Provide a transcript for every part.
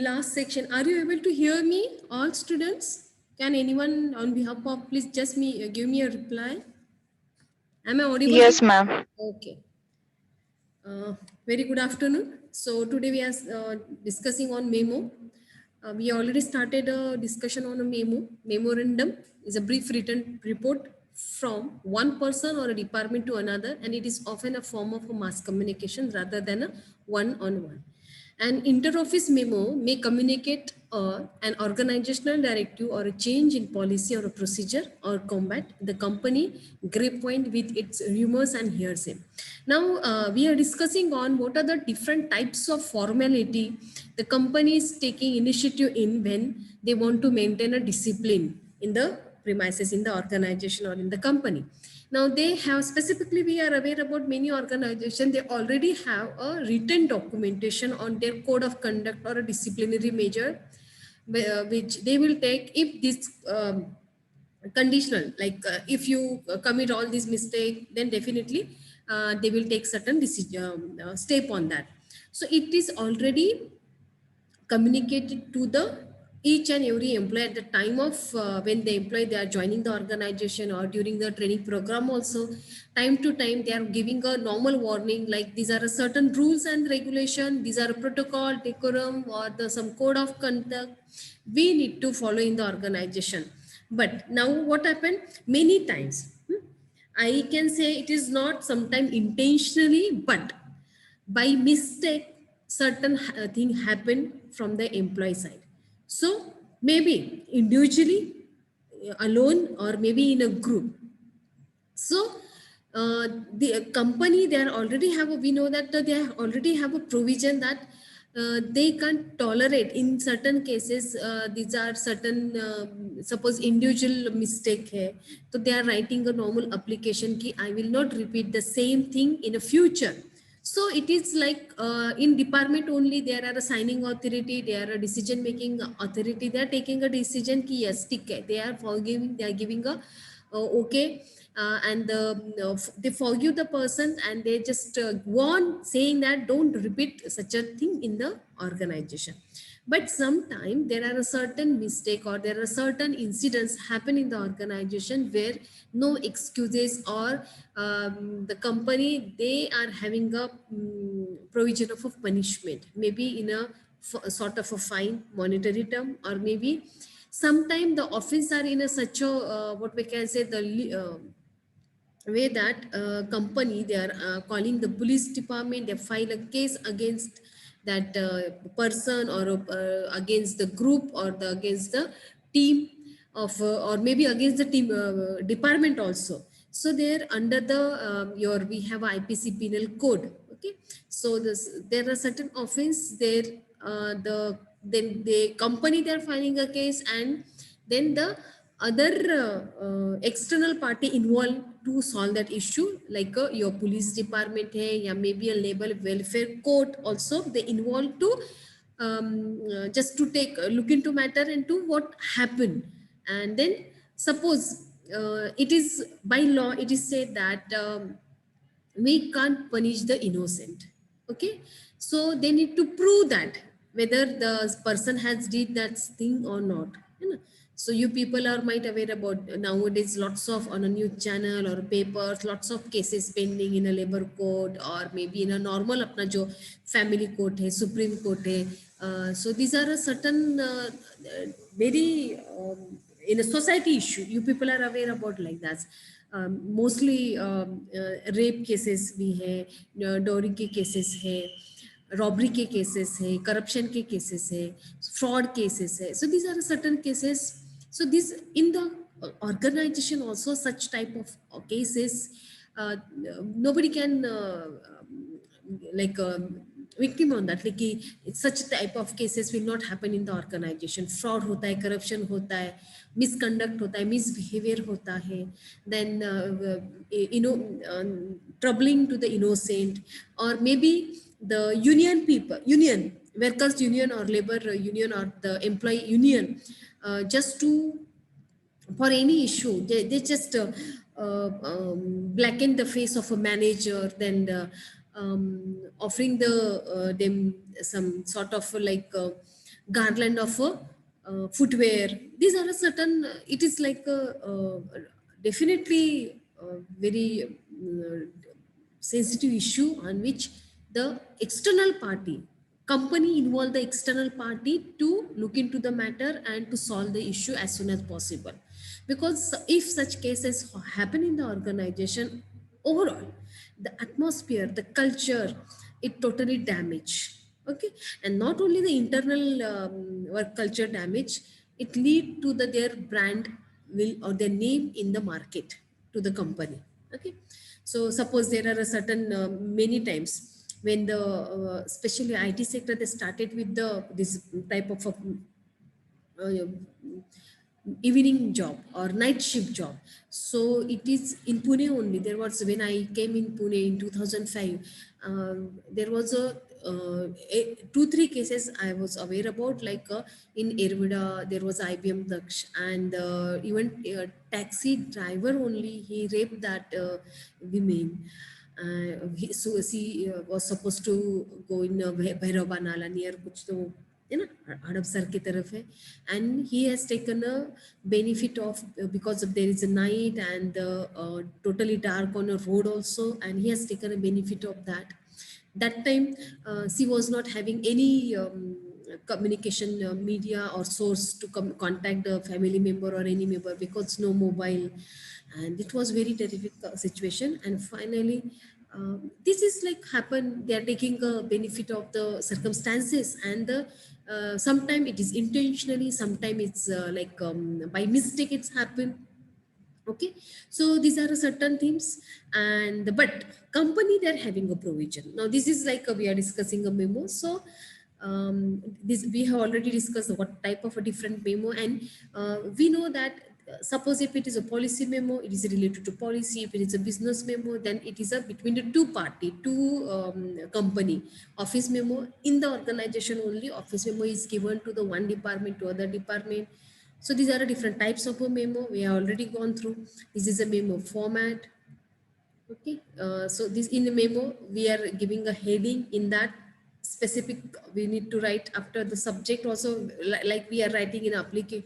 last section. Are you able to hear me, all students? Can anyone on behalf of, please just give me a reply. Am I audible to? Yes, ma'am. Okay. Very good afternoon. So today we are discussing on memo. We already started a discussion on a memo. Memorandum is a brief written report from one person or a department to another, and it is often a form of a mass communication rather than a one-on-one. An interoffice memo may communicate an organizational directive or a change in policy or a procedure or combat the company grapevine with its rumors and hearsay. Now we are discussing on what are the different types of formality the company is taking initiative in when they want to maintain a discipline in the premises, in the organization or in the company. Now they have specifically, we are aware about many organizations, they already have a written documentation on their code of conduct or a disciplinary measure, which they will take if this conditional, like if you commit all these mistakes, then definitely they will take certain decision, step on that. So it is already communicated to the each and every employee at the time of when the employee they are joining the organization or during the training program also. Time to time they are giving a normal warning, like these are a certain rules and regulation, these are a protocol, decorum, or the some code of conduct we need to follow in the organization. But now what happened many times, I can say it is not sometimes intentionally, but by mistake certain thing happen from the employee side. So maybe individually, alone, or maybe in a group. So the company, they are already have a, we know that they already have a provision that they can't tolerate in certain cases. These are certain, suppose individual mistake hai, so they are writing a normal application ki I will not repeat the same thing in the future. So it is like in department only there are a signing authority, they are a decision making authority, they are taking a decision ki yes, ठीक है, they are forgiving, they are giving a okay, and they forgive the person and they just warn saying that don't repeat such a thing in the organization. But sometimes there are a certain mistake or there are certain incidents happen in the organization where no excuses, or the company they are having a provision of a punishment, maybe in a sort of a fine monetary term, or maybe sometimes the offense are in a such a what we can say the way that company they are calling the police department, they file a case against that person, or against the group, or against the team of or maybe against the team department also. So they're under the your we have a IPC penal code. Okay, so this there are certain offense there, the then the company they're filing a case, and then the other external party involved to solve that issue, like your police department hai, ya maybe a labor welfare court also they involved to just to take a look into matter and to what happened. And then suppose it is by law it is said that we can't punish the innocent. Okay, so they need to prove that whether the person has did that thing or not, you know. So you people are might aware about nowadays lots of on a news channel or papers, lots of cases pending in a labor court or maybe in a normal apna jo family court hai, supreme court hai. So these are a certain very in a society issue you people are aware about like that. Mostly rape cases भी है, डोरी के cases है, robbery के cases है, corruption के cases है, fraud cases है. So these are certain cases. So this in the organization also such type of cases, nobody can like victim on that, like such type of cases will not happen in the organization. Fraud hota hai, corruption hota hai, misconduct hota hai, misbehavior hota hai, then troubling to the innocent, or maybe the union people, union workers union or labor union or the employee union, just to for any issue they just blacken the face of a manager, then offering the them some sort of like garland of footwear. These are a certain, it is like definitely very sensitive issue on which the external party, company involve the external party to look into the matter and to solve the issue as soon as possible. Because if such cases happen in the organization, overall the atmosphere, the culture, it totally damage. Okay, and not only the internal work culture damage, it lead to their brand will or their name in the market to the company. Okay, so suppose there are a certain many times when the especially IT sector, they started with the this type of uh, evening job or night shift job. So it is in Pune only. There was, when I came in Pune in 2005, there was two, three cases I was aware about, like in Ervida, there was IBM Daksh, and even taxi driver only, he raped that women. So she was supposed to go in Bhairava Nala near कुछ तो है ना, हड़पसर की तरफ है, and he has taken a benefit of because of there is a night and totally dark on a road also, and he has taken a benefit of that. That time she was not having any communication media or source to contact the family member or any member, because no mobile, and it was very terrific situation. And finally this is like happen, they are taking a benefit of the circumstances, and the sometimes it is intentionally, sometimes it's like by mistake it's happened. Okay, so these are certain themes. And but company, they're having a provision. Now this is like we are discussing a memo. So this we have already discussed what type of a different memo, and we know that suppose if it is a policy memo, it is related to policy. If it is a business memo, then it is a between the two party, two company. Office memo, in the organization only office memo is given to the one department to other department. So these are the different types of a memo we have already gone through. This is a memo format. Okay, so this in the memo we are giving a heading. In that specific, we need to write after the subject also, like we are writing in application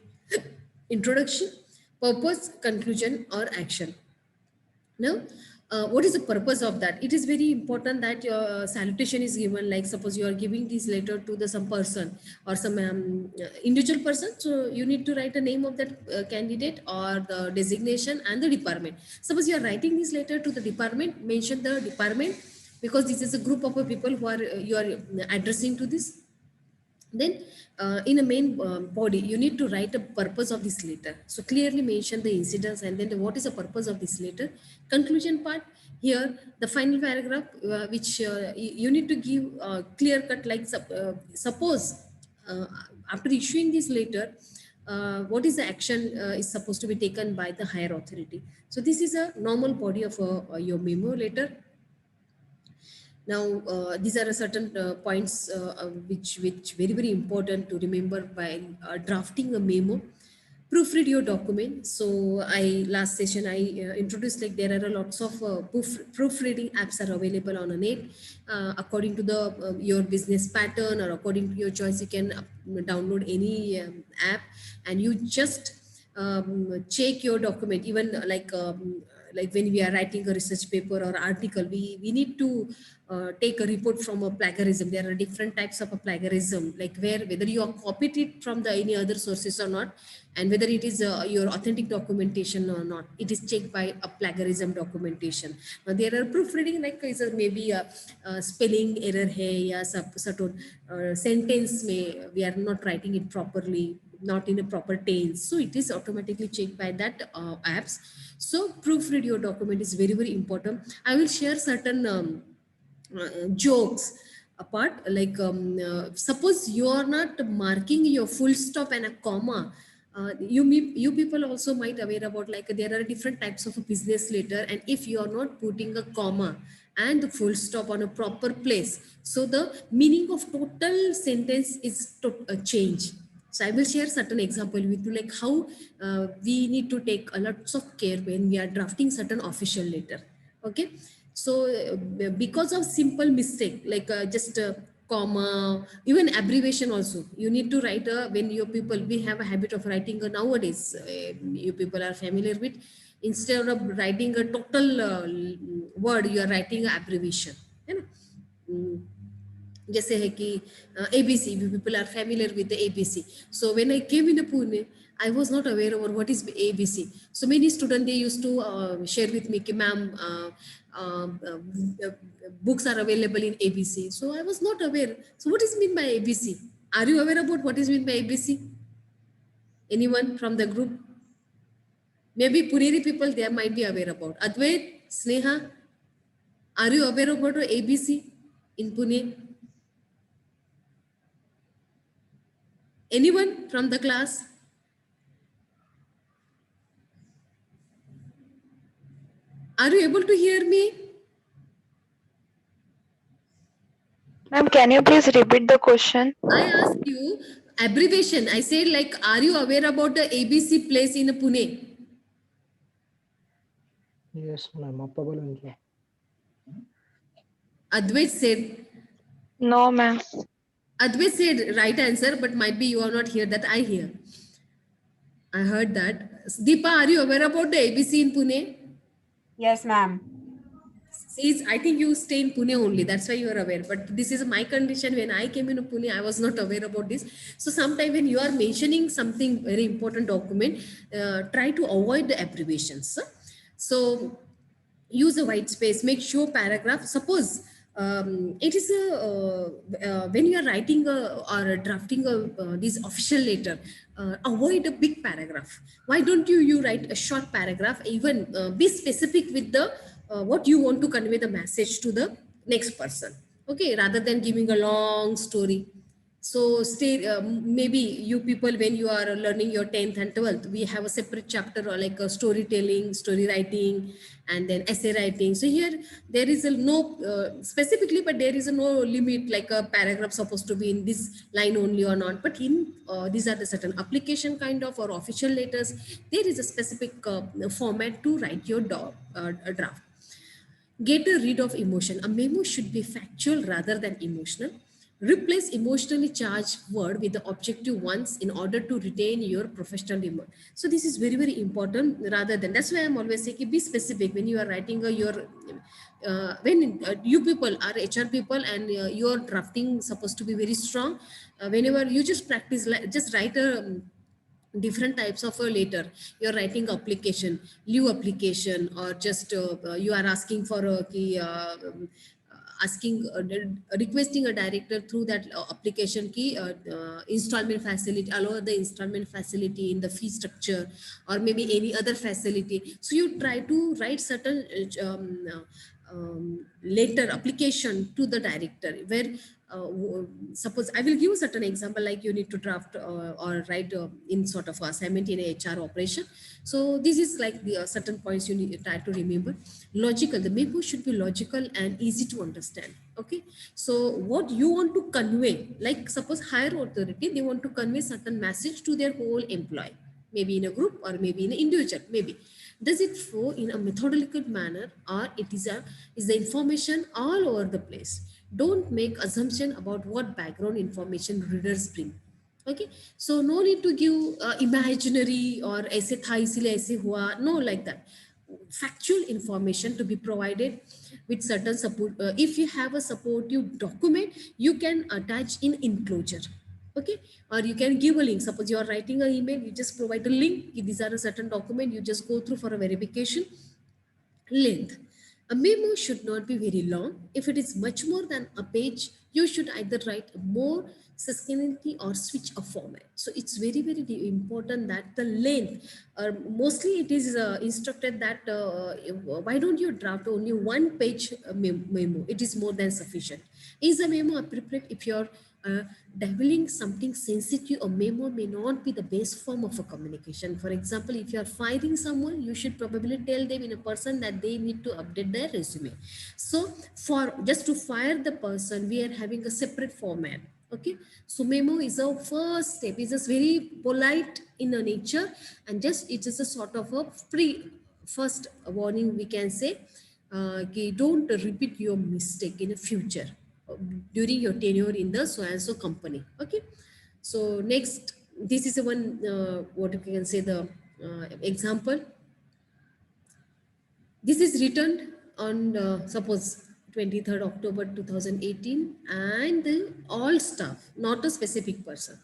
introduction, purpose, conclusion, or action. Now, what is the purpose of that? It is very important that your salutation is given. Like suppose you are giving this letter to the some person or some individual person, so you need to write the name of that candidate or the designation and the department. Suppose you are writing this letter to the department, mention the department, because this is a group of people who are you are addressing to this. Then in a main body, you need to write a purpose of this letter. So clearly mention the incidents, and then what is the purpose of this letter. Conclusion part, here the final paragraph, which you need to give clear cut, like suppose after issuing this letter, what is the action is supposed to be taken by the higher authority. So this is a normal body of your memo letter. Now, these are certain points which very important to remember while drafting a memo. Proofread your document. So I last session I introduced, like there are a lots of proofreading apps are available on a net according to the your business pattern, or according to your choice. You can download any app, and you just check your document. Even like when we are writing a research paper or article, we need to take a report from a plagiarism. There are different types of a plagiarism, like whether you are copied it from the any other sources or not, and whether it is your authentic documentation or not. It is checked by a plagiarism documentation. Now there are proofreading, like is maybe a spelling error hai, ya certain sentence may we are not writing it properly, not in a proper tense, so it is automatically checked by that apps. So proofread your document is very important. I will share certain jokes apart, like suppose you are not marking your full stop and a comma. You people also might aware about, like there are different types of a business letter, and if you are not putting a comma and the full stop on a proper place, so the meaning of total sentence is change. So I will share certain example with you, like how we need to take a lots of care when we are drafting certain official letter. Okay, so because of simple mistake, like just comma, even abbreviation also. You need to write when your people, we have a habit of writing nowadays, you people are familiar with, instead of writing a total word, you are writing an abbreviation. है ना? जैसे है कि ABC, people are familiar with the ABC. So when I came in Pune, I was not aware of what is ABC. So many students, they used to share with me, ma'am, books are available in ABC. So I was not aware. So what is mean by ABC? Are you aware about what is mean by ABC? Anyone from the group? Maybe Puneri people, they might be aware about. Advait, Sneha, are you aware about ABC in Pune? Anyone from the class? Are you able to hear me? Ma'am, can you please repeat the question? I asked you abbreviation. I said, like, are you aware about the ABC place in Pune? Yes, ma'am. Advait said, No, ma'am. Advait said right answer, but might be you are not here. That I hear. I heard that. Deepa, are you aware about the ABC in Pune? Yes, ma'am. See, I think you stay in Pune only. That's why you are aware. But this is my condition. When I came into Pune, I was not aware about this. So sometime when you are mentioning something very important document, try to avoid the abbreviations. So use a white space, make sure paragraph. Suppose it is when you are writing or drafting this official letter, avoid a big paragraph. Why don't you write a short paragraph? Even be specific with the what you want to convey the message to the next person. Okay, rather than giving a long story. So stay, maybe you people, when you are learning your 10th and 12th, we have a separate chapter or like a storytelling, story writing, and then essay writing. So here there is a no specifically, but there is a no limit, like a paragraph supposed to be in this line only or not. But in these are the certain application kind of or official letters, there is a specific format to write your draft. Get rid of emotion. A memo should be factual rather than emotional. Replace emotionally charged word with the objective ones in order to retain your professional image. So this is very, very important rather than, that's why I'm always saying be specific when you are writing your, when you people are HR people and your drafting supposed to be very strong. Whenever you just practice, just write a different types of a letter. You're writing application, leave application, or just you are asking for a key, asking requesting a director through that application key, installment facility, allow the installment facility in the fee structure, or maybe any other facility. So you try to write certain letter application to the director where suppose I will give a certain example, like you need to draft or write in sort of assignment in a HR operation. So this is like the certain points you need to try to remember. Logical, the memo should be logical and easy to understand. Okay, so what you want to convey, like suppose higher authority, they want to convey certain message to their whole employee, maybe in a group or maybe in an individual, maybe. Does it flow in a methodical manner, or is the information all over the place? Don't make assumption about what background information readers bring. Okay, so no need to give imaginary or aise tha isliye aise hua, no, like that. Factual information to be provided with certain support. If you have a supportive document, you can attach in enclosure. Okay, or you can give a link. Suppose you are writing an email, you just provide a link. If these are a certain document, you just go through for a verification. Length. A memo should not be very long. If it is much more than a page, you should either write more succinctly or switch a format. So it's very, very important that the length, mostly it is instructed that why don't you draft only one page memo? It is more than sufficient. Is a memo appropriate if you're dabbling something sensitive? A memo may not be the best form of a communication. For example, if you are firing someone, you should probably tell them in a person that they need to update their resume. So for just to fire the person, we are having a separate format. Okay, so memo is a first step. It's just very polite in a nature, and just it is a sort of a first warning, we can say. Don't repeat your mistake in the future. during your tenure in the so and so company. Okay, so next, this is one what you can say the example. This is written on suppose 23rd October 2018, and all staff, not a specific person.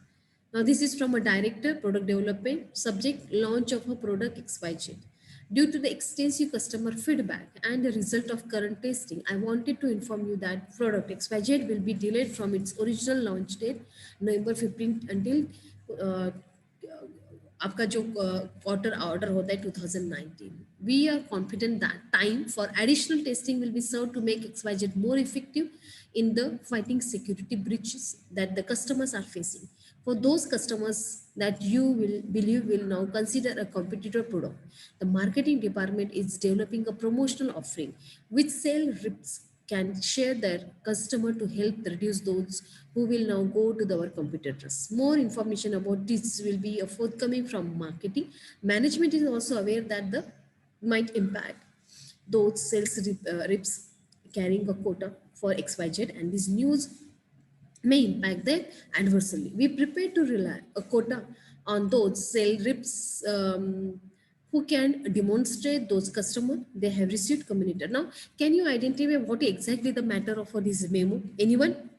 Now this is from a director, product development, subject launch of a product XYZ. Due to the extensive customer feedback and the result of current testing, I wanted to inform you that product XYZ will be delayed from its original launch date, November 15th, until uh, आपका जो quarter order होता है 2019. We are confident that time for additional testing will be served to make XYZ more effective in the fighting security breaches that the customers are facing. For those customers that you will believe will now consider a competitor product, the marketing department is developing a promotional offering which sales reps can share their customer to help reduce those who will now go to our competitors. More information about this will be forthcoming from marketing. Management is also aware that the might impact those sales reps carrying a quota for XYZ, and this news may impact them adversely. We prepare to rely a quota on those sales reps who can demonstrate those customers they have received communicated. Now, can you identify what exactly the matter of this memo? Anyone?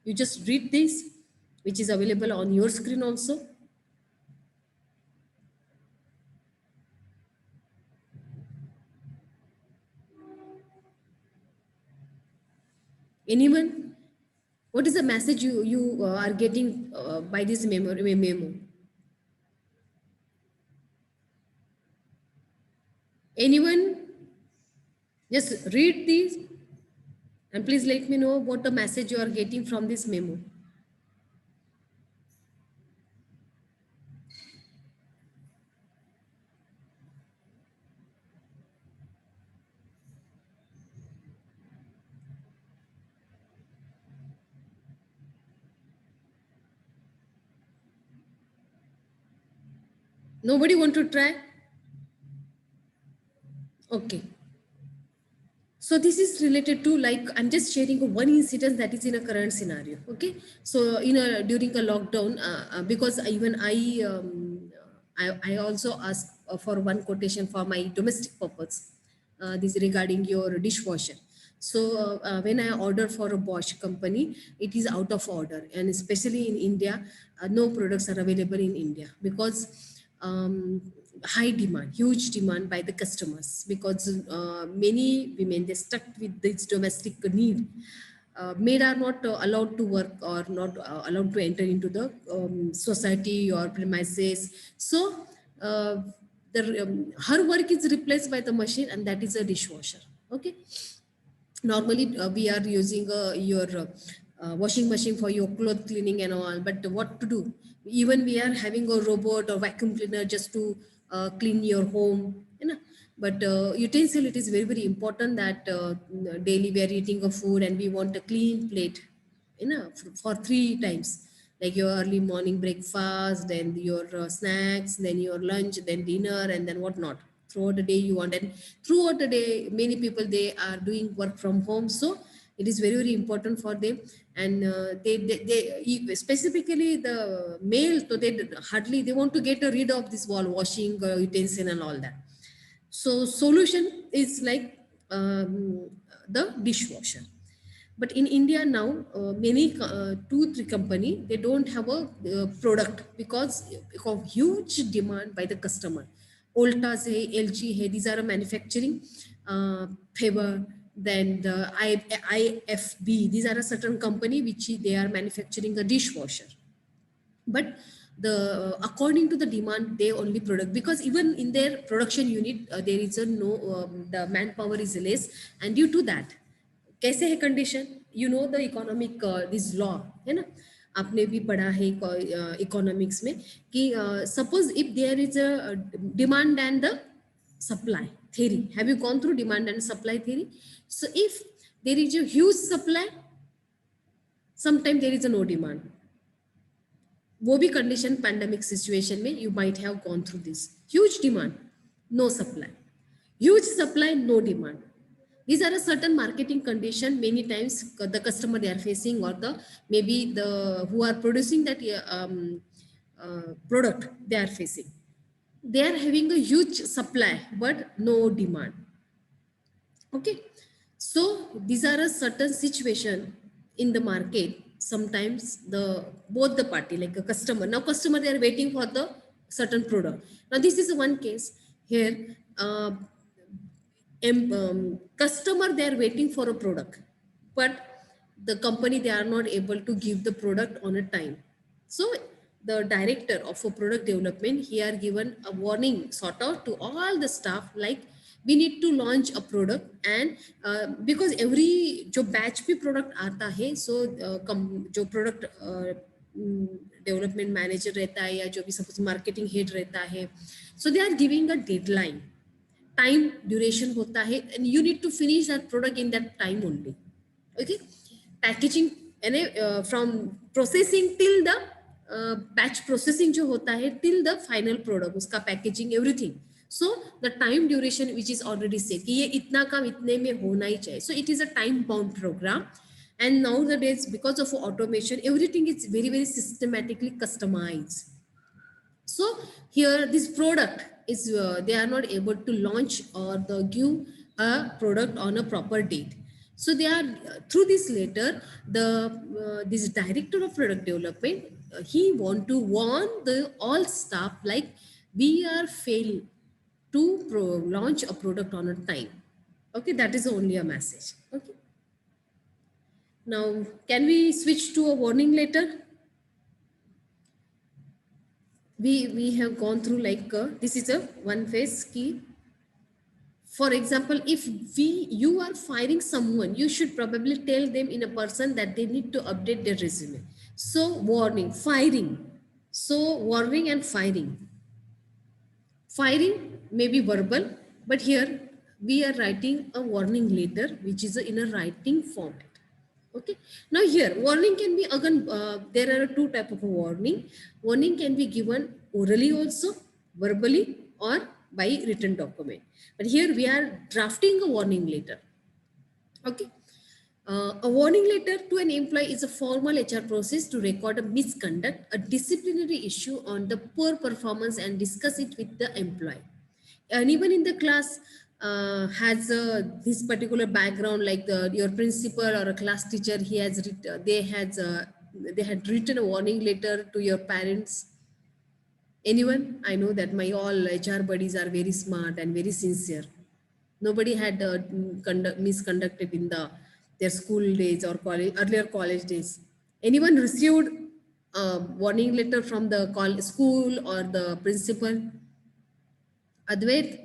You just read this, which is available on your screen also. Anyone? What is the message you are getting by this memo? Anyone? Just read these and please let me know what the message you are getting from this memo. Nobody want to try? Okay. So this is related to, like, I'm just sharing one incident that is in a current scenario. Okay. So during a lockdown, because even I also asked for one quotation for my domestic purpose. This regarding your dishwasher. So when I order for a Bosch company, it is out of order, and especially in India, no products are available in India because high demand, huge demand by the customers, because many women, they stuck with this domestic need. Maid are not allowed to work or not allowed to enter into the society or premises. So her work is replaced by the machine, and that is a dishwasher. Okay. Normally we are using your washing machine for your cloth cleaning and all, but what to do? Even we are having a robot or vacuum cleaner just to clean your home, you know. But utensil, it is very, very important that daily we are eating a food and we want a clean plate, you know, for 3 times, like your early morning breakfast, then your snacks, then your lunch, then dinner, and then whatnot. Throughout the day you want, and throughout the day many people, they are doing work from home, so it is very, very important for them. And specifically the male, so they hardly they want to get rid of this wall washing utensil and all that. So solution is like the dishwasher. But in India now, many 2-3 company, they don't have a product because of huge demand by the customer. Voltas hai, LG hai, these are a manufacturing. Faber, then the IFB, these are a certain company which they are manufacturing a dishwasher. But the according to the demand, they only product, because even in their production unit there is a no the manpower is less, and due to that, कैसे है condition, you know the economic this law, है ना, आपने भी पढ़ा है economics में कि suppose if there is a demand and the supply theory. Have you gone through demand and supply theory? So if there is a huge supply, sometimes there is a no demand. वो भी condition pandemic situation में you might have gone through this. Huge demand, no supply. Huge supply, no demand. These are a certain marketing condition. Many times the customer they are facing, or the maybe the who are producing that product they are facing. They are having a huge supply but no demand. Okay, so these are a certain situation in the market. Sometimes the both the party, like a customer, now customer they are waiting for the certain product. Now this is one case here. Customer they are waiting for a product, but the company they are not able to give the product on a time. So the director of a product development, he are given a warning sort of to all the staff, like we need to launch a product, and because every जो batch पे product आता है, so जो product development manager रहता है या जो भी suppose marketing head रहता है, so they are giving a deadline, time duration hota hai, and you need to finish that product in that time only. Okay, packaging and from processing till the batch processing jo hota hai till the final product, uska packaging everything. So the time duration which is already set कि ये इतना काम इतने में होना ही चाहिए. So it is a time bound program, and nowadays because of automation everything is very systematically customized. So here this product is they are not able to launch or the give a product on a proper date. So they are through this letter, the this director of product development, he want to warn the all staff, like we are fail to launch a product on a time. Okay, that is only a message. Okay, now can we switch to a warning letter? We have gone through like this is a one phase key. For example, if you are firing someone, you should probably tell them in a person that they need to update their resume. So warning, firing. So warning and firing. Firing may be verbal, but here we are writing a warning letter which is in a writing format. Okay, now here warning can be again there are two type of warning. Warning can be given orally also, verbally, or by written document, but here we are drafting a warning letter. Okay, a warning letter to an employee is a formal HR process to record a misconduct, a disciplinary issue on the poor performance, and discuss it with the employee. Anyone in the class has this particular background, like your principal or a class teacher, he has they had written a warning letter to your parents? Anyone? I know that my all HR buddies are very smart and very sincere. Nobody had misconducted in their school days or earlier college days. Anyone received a warning letter from the school or the principal? Advait,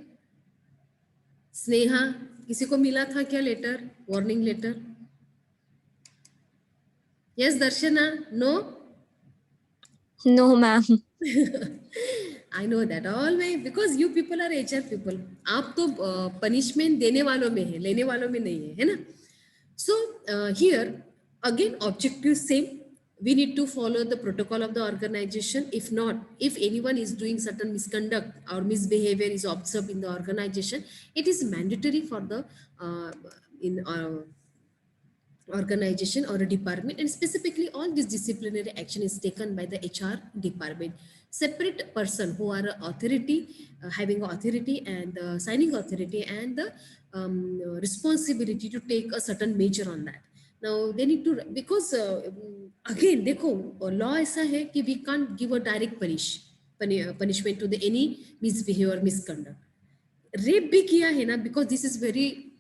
Sneha, किसी को मिला था क्या letter, warning letter? Yes Darshana? No? No, ma'am. I know that all way, because you people are HR people. आप तो punishment देने वालों में है, लेने वालों में नहीं है ना? So here again objective same. We need to follow the protocol of the organization. If not, if anyone is doing certain misconduct or misbehavior is observed in the organization, it is mandatory for the organization or a department, and specifically all this disciplinary action is taken by the HR department. Separate person who are authority, having authority and signing authority and the responsibility to take a certain measure on that. Now they need to, because again देखो law ऐसा है कि we can't give a direct punishment to the any misbehavior or misconduct. Rape भी किया है ना, because this is very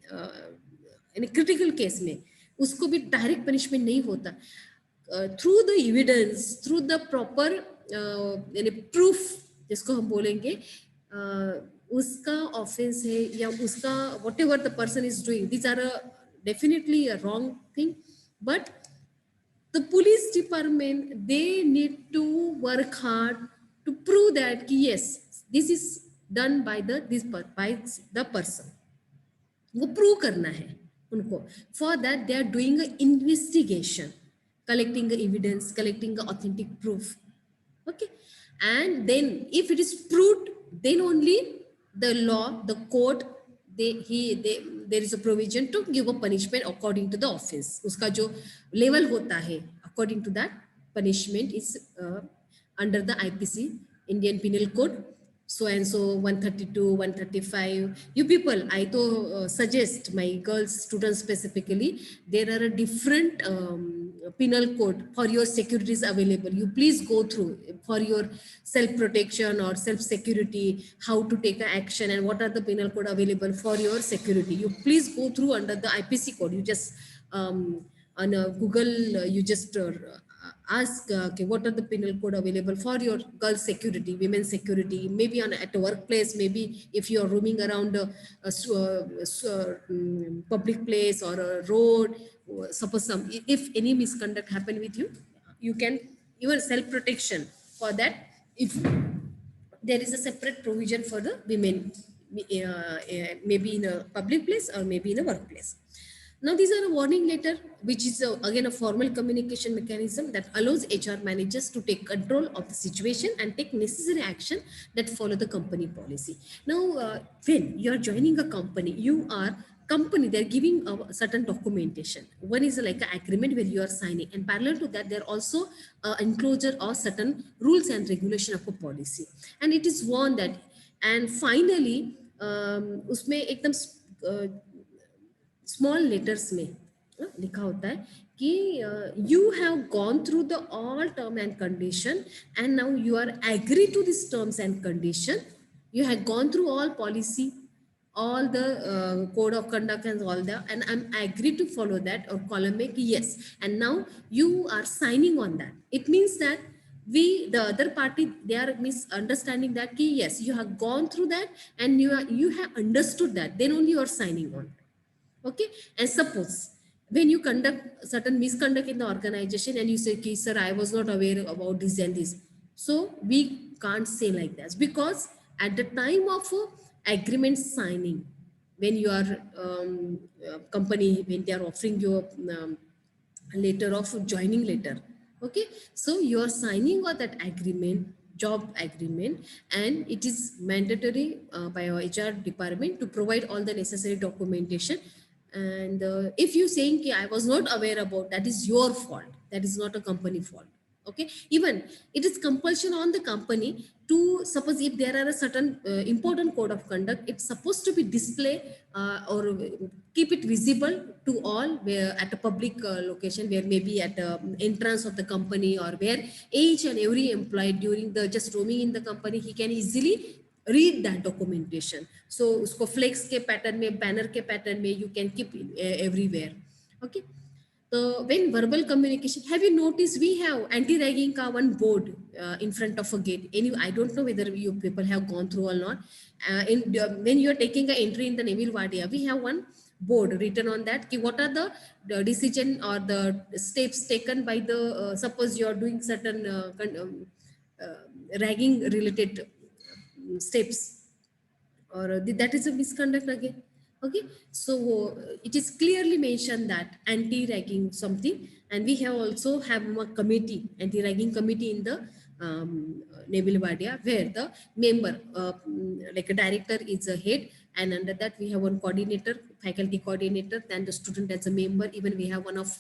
in a critical case में उसको भी डायरेक्ट पनिशमेंट नहीं होता. Through the evidence, through the proper यानी प्रूफ जिसको हम बोलेंगे, उसका ऑफेंस है या उसका whatever the person is doing, this are definitely a wrong thing, but the police department they need to work hard to prove that कि yes this is done by the person. वो prove करना है उनको. For that they are doing an investigation, collecting the evidence, collecting the authentic proof. Okay, and then if it is proved, then only the law, the court, there is a provision to give a punishment according to the offense. Uska jo level hota hai, according to that punishment is under the IPC, Indian Penal Code. So and so 132, 135. You people, I to suggest my girls, students specifically, there are a different penal code for your securities available. You please go through for your self-protection or self-security, how to take an action and what are the penal code available for your security. You please go through under the IPC code. You just on Google, you just ask okay, what are the penal code available for your girls security, women's security, maybe at a workplace, maybe if you are roaming around public place or a road, suppose if any misconduct happen with you, you can even self-protection for that. If there is a separate provision for the women, maybe in a public place or maybe in a workplace. Now, these are a warning letter, which is again a formal communication mechanism that allows HR managers to take control of the situation and take necessary action that follow the company policy. Now, when you are joining a company, they're giving a certain documentation. One is like an agreement where you are signing, and parallel to that, there are also enclosure or certain rules and regulation of a policy. And it is warned that, and finally, उसमें एकदम small letters में लिखा होता है कि you have gone through the all term and condition and now you are agree to this terms and condition, you have gone through all policy, all the code of conduct and all that, and I'm agree to follow that, or column make yes, and now you are signing on that. It means that the other party, they are misunderstanding that ki, yes, you have gone through that and you have understood that, then only you are signing on. Okay, and suppose when you conduct certain misconduct in the organization and you say, sir, I was not aware about this and this. So we can't say like that, because at the time of agreement signing, when you are company, when they are offering you a letter of joining letter, okay, so you are signing on that agreement, job agreement, and it is mandatory by our HR department to provide all the necessary documentation. And if you saying I was not aware about, that is your fault, that is not a company fault. Okay, even it is compulsion on the company to, suppose if there are a certain important code of conduct, it's supposed to be display or keep it visible to all, where at a public location, where maybe at the entrance of the company, or where each and every employee during the just roaming in the company, he can easily read that documentation. So usko flex ke pattern mein, banner ke pattern mein, you can keep everywhere. Okay, so when verbal communication, have you noticed we have anti-ragging ka one board in front of a gate? I don't know whether you people have gone through or not. When you are taking an entry in the Neville Wardia, we have one board written on that, ki what are the decision or the steps taken by the suppose you are doing certain ragging related steps, or that is a misconduct again. Okay, so it is clearly mentioned that anti-ragging something, and we have also have a committee, anti-ragging committee in the Neville Wardia, where the member like a director is a head, and under that we have one coordinator, faculty coordinator, and the student as a member. Even we have one of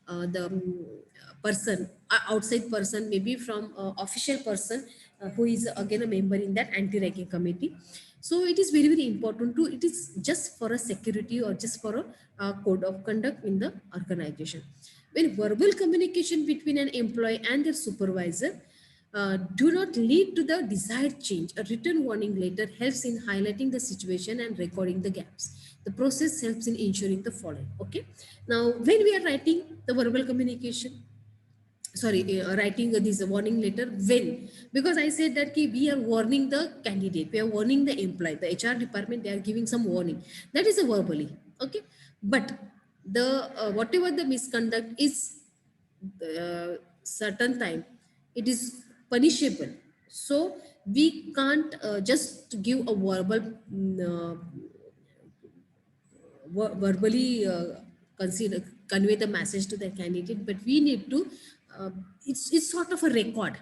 the person, outside person, maybe from official person, who is again a member in that anti-ragging committee. So it is very, very important to, it is just for a security or just for a code of conduct in the organization. When verbal communication between an employee and their supervisor do not lead to the desired change, a written warning letter helps in highlighting the situation and recording the gaps. The process helps in ensuring the following. Okay. Now, when we are writing the verbal communication, writing this warning letter, when, because I said that we are warning the candidate, we are warning the employee, the HR department, they are giving some warning, that is a verbally. Okay, but the whatever the misconduct is certain time, it is punishable. So we can't just give a verbal verbally convey the message to the candidate, but we need to it's sort of a record.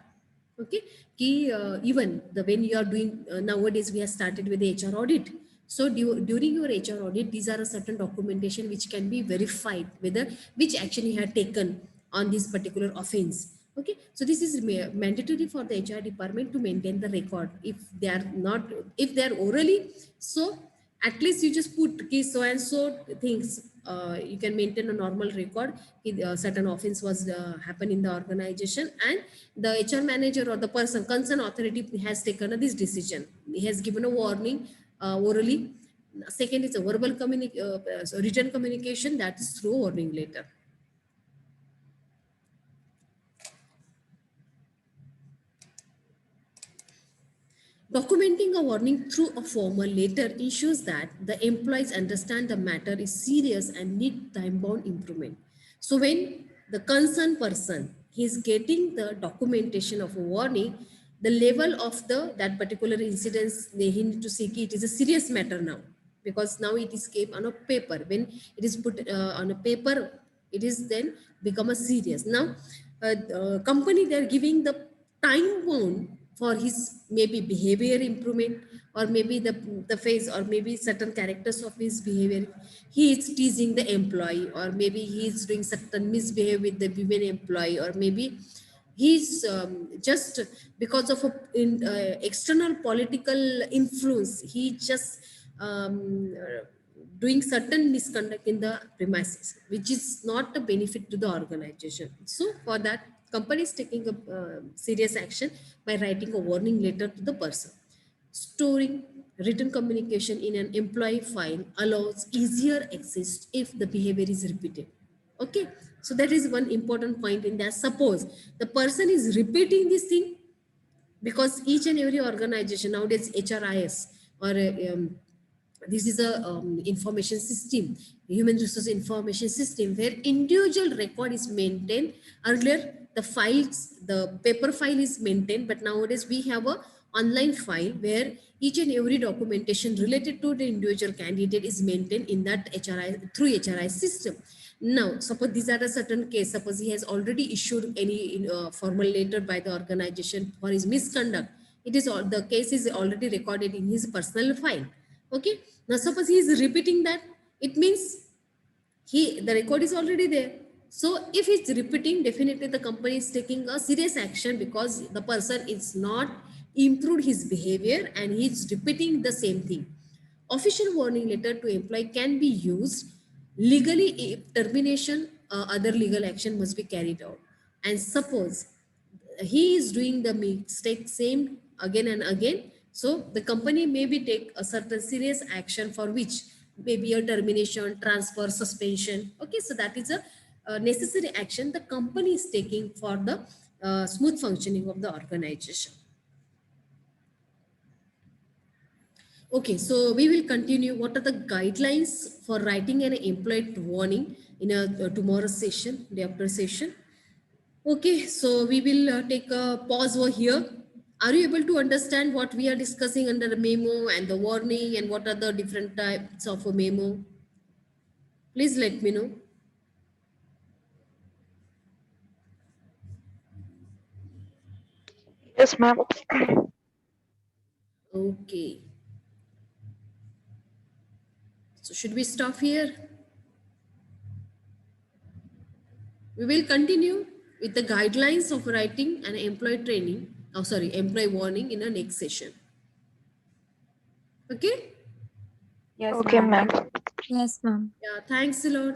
Okay, even when you are doing nowadays we have started with the HR audit, So during your HR audit, these are a certain documentation which can be verified whether which action you have taken on this particular offense. Okay, so this is mandatory for the HR department to maintain the record. If they are not, if they are orally, so at least you just put so and so things. You can maintain a normal record. If, certain offense was happened in the organization, and the HR manager or the person concerned authority has taken this decision. He has given a warning orally. Second is a verbal written communication, that is through warning letter. Documenting a warning through a formal letter ensures that the employees understand the matter is serious and need time-bound improvement. So when the concerned person is getting the documentation of a warning, the level of that particular incident, they need to see it is a serious matter now, because now it is kept on a paper. When it is put on a paper, it is then become a serious. Now, company, they are giving the time bound for his maybe behavior improvement, or maybe the face, or maybe certain characters of his behavior. He is teasing the employee, or maybe he is doing certain misbehavior with the women employee, or maybe he's just because of external political influence, he just doing certain misconduct in the premises, which is not a benefit to the organization. So for that, company is taking a serious action by writing a warning letter to the person. Storing written communication in an employee file allows easier access if the behavior is repeated. Okay, so that is one important point in that. Suppose the person is repeating this thing, because each and every organization nowadays, HRIS, or this is a information system, human resource information system, where individual record is maintained. Earlier, the files, the paper file is maintained, but nowadays we have a online file where each and every documentation related to the individual candidate is maintained in that HRI, through HRI system. Now, suppose these are a certain case, suppose he has already issued any formal letter by the organization for his misconduct. It is all, the case is already recorded in his personal file. Okay, now suppose he is repeating that, it means the record is already there. So if it's repeating, definitely the company is taking a serious action, because the person is not improved his behavior and he's repeating the same thing. Official warning letter to employee can be used legally if termination, other legal action must be carried out. And suppose he is doing the mistake same again and again, so the company maybe take a certain serious action, for which maybe a termination, transfer, suspension. Okay, so that is a necessary action the company is taking for the smooth functioning of the organization. Okay, so we will continue. What are the guidelines for writing an employee warning in a tomorrow's session, day after session? Okay, so we will take a pause over here. Are you able to understand what we are discussing under the memo and the warning, and what are the different types of a memo? Please let me know. Yes, ma'am. Okay. So should we stop here? We will continue with the guidelines of writing and employee training. Oh, sorry, employee warning in the next session. Okay? Yes, Okay, ma'am. ma'am. Yes, ma'am. Yeah, thanks a lot.